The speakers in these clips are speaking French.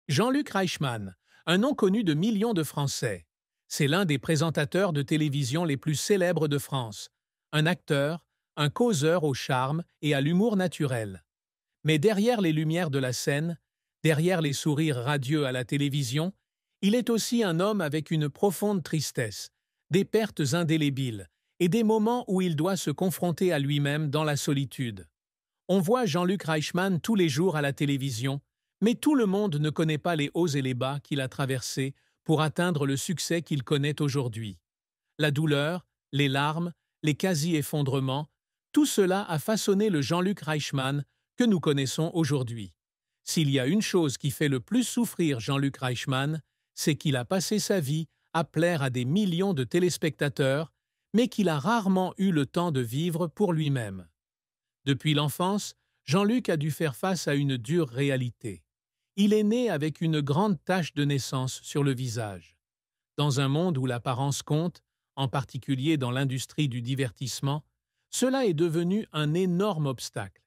Jean-Luc Reichmann, un nom connu de millions de Français. C'est l'un des présentateurs de télévision les plus célèbres de France. Un acteur, un causeur au charme et à l'humour naturel. Mais derrière les lumières de la scène, derrière les sourires radieux à la télévision, il est aussi un homme avec une profonde tristesse, des pertes indélébiles et des moments où il doit se confronter à lui-même dans la solitude. On voit Jean-Luc Reichmann tous les jours à la télévision, mais tout le monde ne connaît pas les hauts et les bas qu'il a traversés pour atteindre le succès qu'il connaît aujourd'hui. La douleur, les larmes, les quasi-effondrements, tout cela a façonné le Jean-Luc Reichmann que nous connaissons aujourd'hui. S'il y a une chose qui fait le plus souffrir Jean-Luc Reichmann, c'est qu'il a passé sa vie à plaire à des millions de téléspectateurs, mais qu'il a rarement eu le temps de vivre pour lui-même. Depuis l'enfance, Jean-Luc a dû faire face à une dure réalité. Il est né avec une grande tache de naissance sur le visage. Dans un monde où l'apparence compte, en particulier dans l'industrie du divertissement, cela est devenu un énorme obstacle.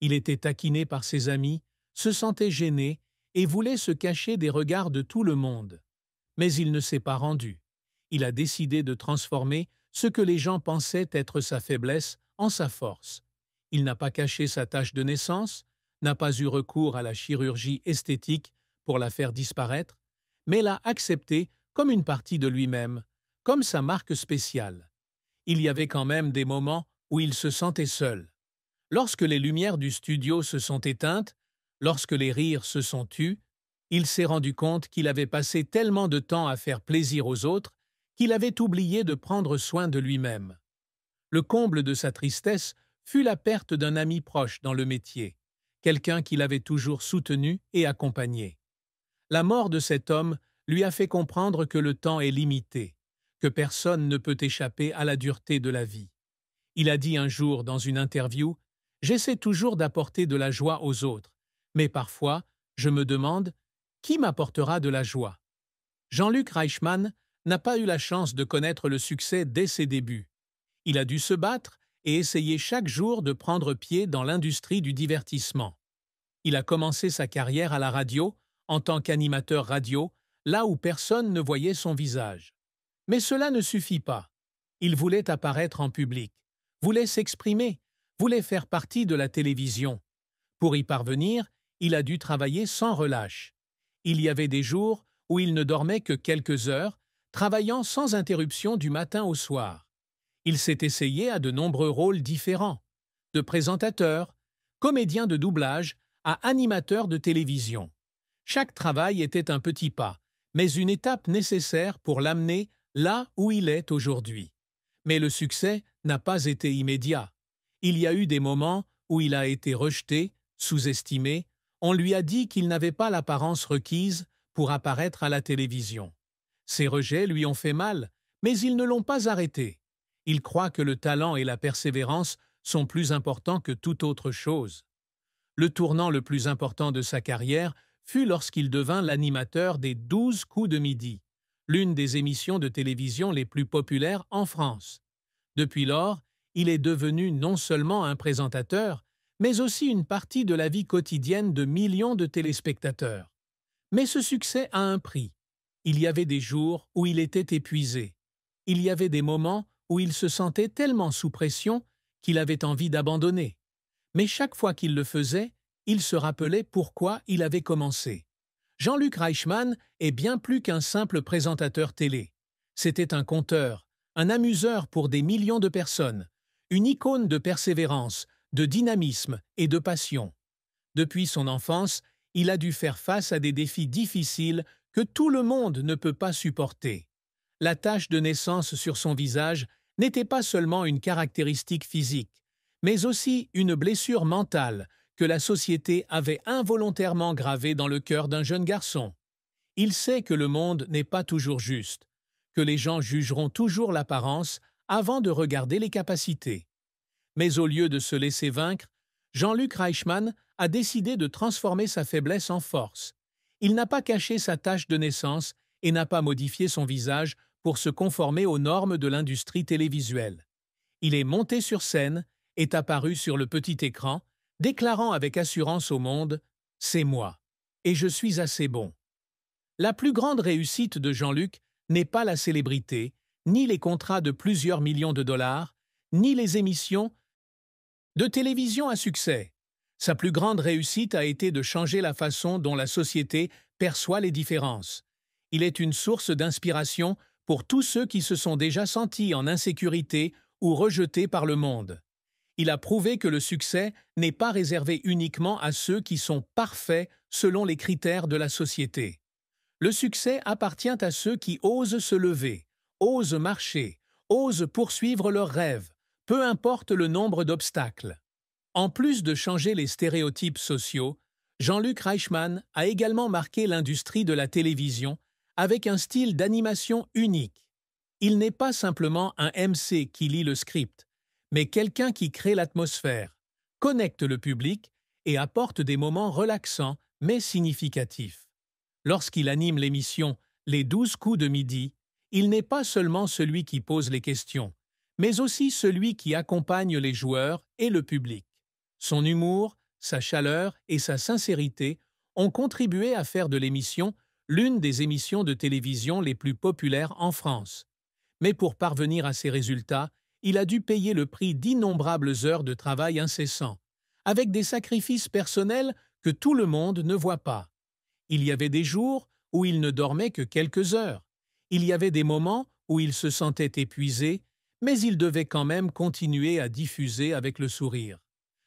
Il était taquiné par ses amis, se sentait gêné et voulait se cacher des regards de tout le monde. Mais il ne s'est pas rendu. Il a décidé de transformer ce que les gens pensaient être sa faiblesse en sa force. Il n'a pas caché sa tache de naissance, n'a pas eu recours à la chirurgie esthétique pour la faire disparaître, mais l'a acceptée comme une partie de lui-même, comme sa marque spéciale. Il y avait quand même des moments où il se sentait seul. Lorsque les lumières du studio se sont éteintes, lorsque les rires se sont tus, il s'est rendu compte qu'il avait passé tellement de temps à faire plaisir aux autres qu'il avait oublié de prendre soin de lui-même. Le comble de sa tristesse fut la perte d'un ami proche dans le métier, quelqu'un qu'il avait toujours soutenu et accompagné. La mort de cet homme lui a fait comprendre que le temps est limité, que personne ne peut échapper à la dureté de la vie. Il a dit un jour dans une interview « J'essaie toujours d'apporter de la joie aux autres, mais parfois, je me demande qui m'apportera de la joie ?» Jean-Luc Reichmann n'a pas eu la chance de connaître le succès dès ses débuts. Il a dû se battre et essayer chaque jour de prendre pied dans l'industrie du divertissement. Il a commencé sa carrière à la radio, en tant qu'animateur radio, là où personne ne voyait son visage. Mais cela ne suffit pas. Il voulait apparaître en public, voulait s'exprimer, voulait faire partie de la télévision. Pour y parvenir, il a dû travailler sans relâche. Il y avait des jours où il ne dormait que quelques heures, travaillant sans interruption du matin au soir. Il s'est essayé à de nombreux rôles différents, de présentateur, comédien de doublage à animateur de télévision. Chaque travail était un petit pas, mais une étape nécessaire pour l'amener là où il est aujourd'hui. Mais le succès n'a pas été immédiat. Il y a eu des moments où il a été rejeté, sous-estimé, on lui a dit qu'il n'avait pas l'apparence requise pour apparaître à la télévision. Ces rejets lui ont fait mal, mais ils ne l'ont pas arrêté. Il croit que le talent et la persévérance sont plus importants que toute autre chose. Le tournant le plus important de sa carrière fut lorsqu'il devint l'animateur des 12 coups de midi, l'une des émissions de télévision les plus populaires en France. Depuis lors, il est devenu non seulement un présentateur, mais aussi une partie de la vie quotidienne de millions de téléspectateurs. Mais ce succès a un prix. Il y avait des jours où il était épuisé. Il y avait des moments où il se sentait tellement sous pression qu'il avait envie d'abandonner. Mais chaque fois qu'il le faisait, il se rappelait pourquoi il avait commencé. Jean-Luc Reichmann est bien plus qu'un simple présentateur télé. C'était un conteur, un amuseur pour des millions de personnes, une icône de persévérance, de dynamisme et de passion. Depuis son enfance, il a dû faire face à des défis difficiles que tout le monde ne peut pas supporter. La tache de naissance sur son visage n'était pas seulement une caractéristique physique, mais aussi une blessure mentale que la société avait involontairement gravée dans le cœur d'un jeune garçon. Il sait que le monde n'est pas toujours juste, que les gens jugeront toujours l'apparence avant de regarder les capacités. Mais au lieu de se laisser vaincre, Jean-Luc Reichmann a décidé de transformer sa faiblesse en force. Il n'a pas caché sa tache de naissance et n'a pas modifié son visage pour se conformer aux normes de l'industrie télévisuelle. Il est monté sur scène, est apparu sur le petit écran, déclarant avec assurance au monde « C'est moi, et je suis assez bon ». La plus grande réussite de Jean-Luc n'est pas la célébrité, ni les contrats de plusieurs millions de dollars, ni les émissions de télévision à succès. Sa plus grande réussite a été de changer la façon dont la société perçoit les différences. Il est une source d'inspiration pour tous ceux qui se sont déjà sentis en insécurité ou rejetés par le monde. Il a prouvé que le succès n'est pas réservé uniquement à ceux qui sont parfaits selon les critères de la société. Le succès appartient à ceux qui osent se lever, osent marcher, osent poursuivre leurs rêves, peu importe le nombre d'obstacles. En plus de changer les stéréotypes sociaux, Jean-Luc Reichmann a également marqué l'industrie de la télévision avec un style d'animation unique. Il n'est pas simplement un MC qui lit le script, mais quelqu'un qui crée l'atmosphère, connecte le public et apporte des moments relaxants mais significatifs. Lorsqu'il anime l'émission Les 12 coups de midi, il n'est pas seulement celui qui pose les questions, mais aussi celui qui accompagne les joueurs et le public. Son humour, sa chaleur et sa sincérité ont contribué à faire de l'émission l'une des émissions de télévision les plus populaires en France. Mais pour parvenir à ces résultats, il a dû payer le prix d'innombrables heures de travail incessant, avec des sacrifices personnels que tout le monde ne voit pas. Il y avait des jours où il ne dormait que quelques heures. Il y avait des moments où il se sentait épuisé, mais il devait quand même continuer à diffuser avec le sourire.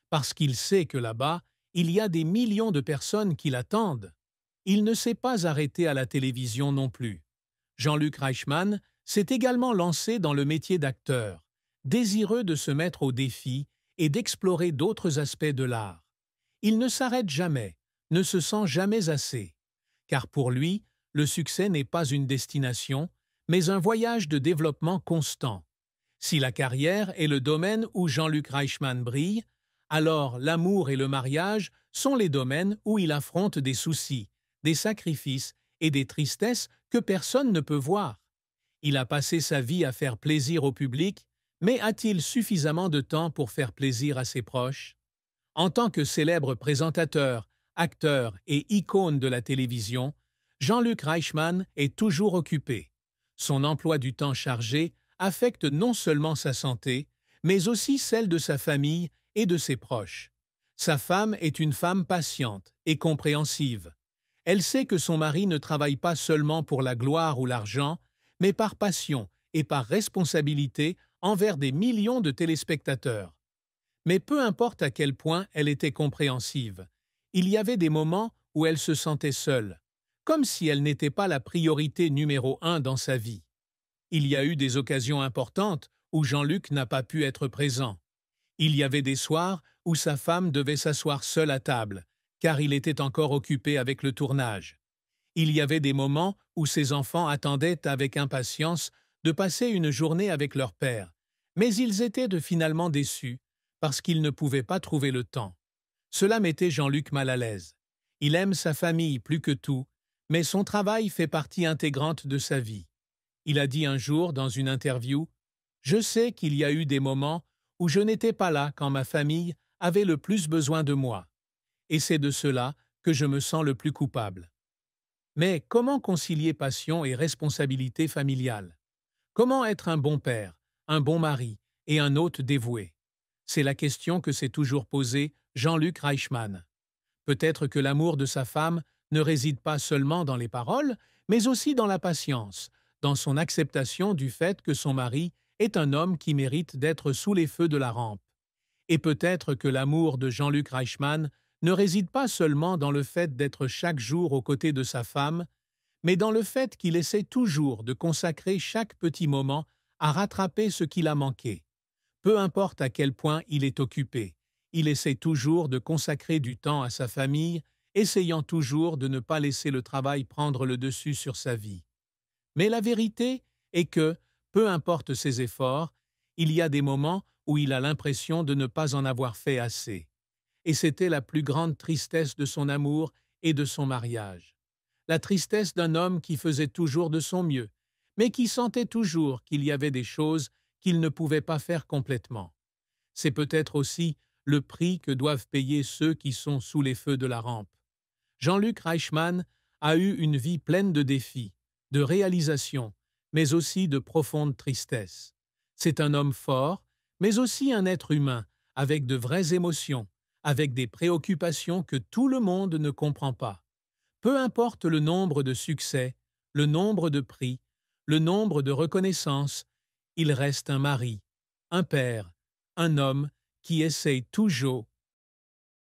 Parce qu'il sait que là-bas, il y a des millions de personnes qui l'attendent. Il ne s'est pas arrêté à la télévision non plus. Jean-Luc Reichmann s'est également lancé dans le métier d'acteur, désireux de se mettre au défi et d'explorer d'autres aspects de l'art. Il ne s'arrête jamais, ne se sent jamais assez. Car pour lui, le succès n'est pas une destination, mais un voyage de développement constant. Si la carrière est le domaine où Jean-Luc Reichmann brille, alors l'amour et le mariage sont les domaines où il affronte des soucis, des sacrifices et des tristesses que personne ne peut voir. Il a passé sa vie à faire plaisir au public, mais a-t-il suffisamment de temps pour faire plaisir à ses proches? En tant que célèbre présentateur, acteur et icône de la télévision, Jean-Luc Reichmann est toujours occupé. Son emploi du temps chargé affecte non seulement sa santé, mais aussi celle de sa famille et de ses proches. Sa femme est une femme patiente et compréhensive. Elle sait que son mari ne travaille pas seulement pour la gloire ou l'argent, mais par passion et par responsabilité envers des millions de téléspectateurs. Mais peu importe à quel point elle était compréhensive, il y avait des moments où elle se sentait seule, comme si elle n'était pas la priorité numéro 1 dans sa vie. Il y a eu des occasions importantes où Jean-Luc n'a pas pu être présent. Il y avait des soirs où sa femme devait s'asseoir seule à table, car il était encore occupé avec le tournage. Il y avait des moments où ses enfants attendaient avec impatience de passer une journée avec leur père, mais ils étaient finalement déçus parce qu'ils ne pouvaient pas trouver le temps. Cela mettait Jean-Luc mal à l'aise. Il aime sa famille plus que tout, mais son travail fait partie intégrante de sa vie. Il a dit un jour dans une interview « Je sais qu'il y a eu des moments où je n'étais pas là quand ma famille avait le plus besoin de moi. Et c'est de cela que je me sens le plus coupable. » Mais comment concilier passion et responsabilité familiale? Comment être un bon père, un bon mari et un hôte dévoué? C'est la question que s'est toujours posée Jean-Luc Reichmann. Peut-être que l'amour de sa femme ne réside pas seulement dans les paroles, mais aussi dans la patience, dans son acceptation du fait que son mari est un homme qui mérite d'être sous les feux de la rampe. Et peut-être que l'amour de Jean-Luc Reichmann ne réside pas seulement dans le fait d'être chaque jour aux côtés de sa femme, mais dans le fait qu'il essaie toujours de consacrer chaque petit moment à rattraper ce qu'il a manqué. Peu importe à quel point il est occupé, il essaie toujours de consacrer du temps à sa famille, essayant toujours de ne pas laisser le travail prendre le dessus sur sa vie. Mais la vérité est que, peu importe ses efforts, il y a des moments où il a l'impression de ne pas en avoir fait assez. Et c'était la plus grande tristesse de son amour et de son mariage. La tristesse d'un homme qui faisait toujours de son mieux, mais qui sentait toujours qu'il y avait des choses qu'il ne pouvait pas faire complètement. C'est peut-être aussi le prix que doivent payer ceux qui sont sous les feux de la rampe. Jean-Luc Reichmann a eu une vie pleine de défis, de réalisations, mais aussi de profonde tristesse. C'est un homme fort, mais aussi un être humain, avec de vraies émotions, avec des préoccupations que tout le monde ne comprend pas. Peu importe le nombre de succès, le nombre de prix, le nombre de reconnaissances, il reste un mari, un père, un homme qui essaye toujours